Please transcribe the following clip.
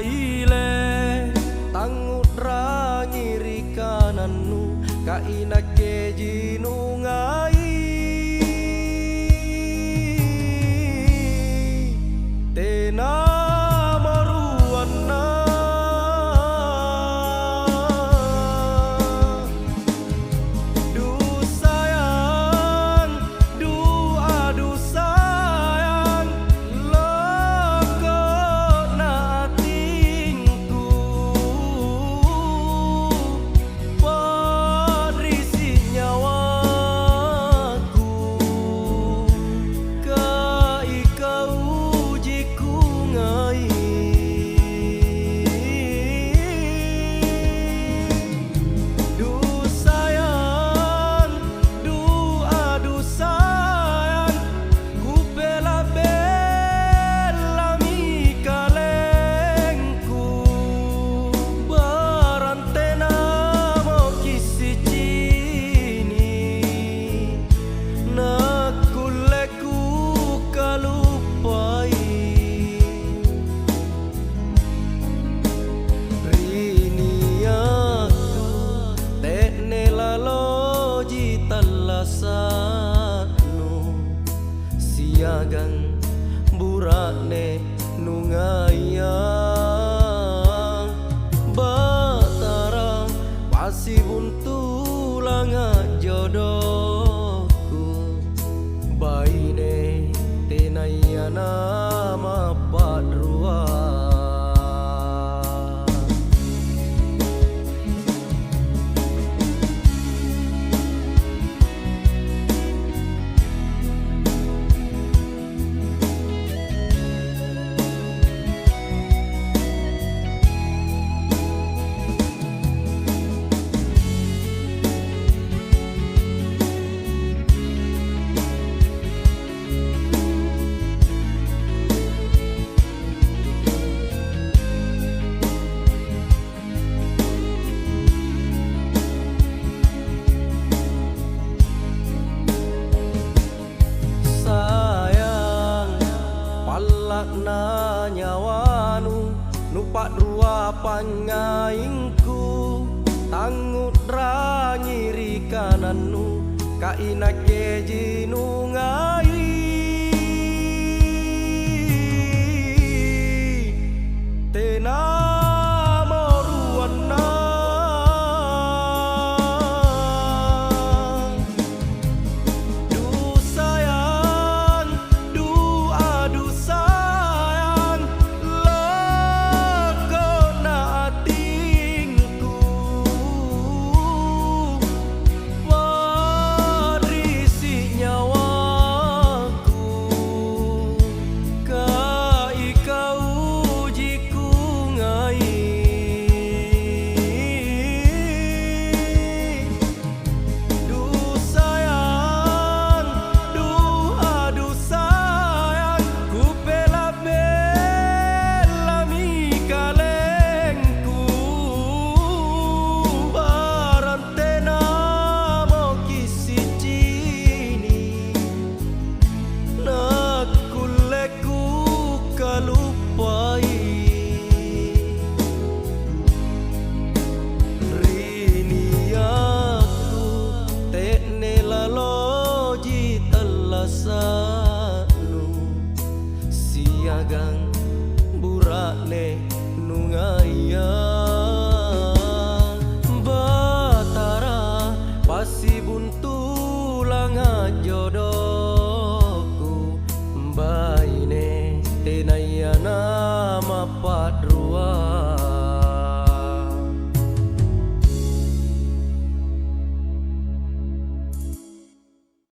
baile tangut rangiri kananu kaina keji nungai tena maruana du sayang du adu sayang loko na tingku berisi nyawaku kai kau jiku ngai du sayang du adu sayang ku bela mi kalengku barantena mau kisi cini nakuleku kalupai rini aku tekne laloji talasatnu siagang burakne nungayang batara pasi buntulanga jodohku baine tenayana mapadrua palakna nyawanu nupak dua pangaingku tangut rangiri kananu kaina keji nungai tena moruana du sayang du adu sayang loko na tingku berisi nyawaku kai kau jiku ngai du sayang du adu sayang ku bela mi kalengku barantena mau kisi cini nakuleku kalupai rini aku tekne laloji talasanu siagang burakne nungayang batara pasi buntulanga jodohku baine tenayana mapadru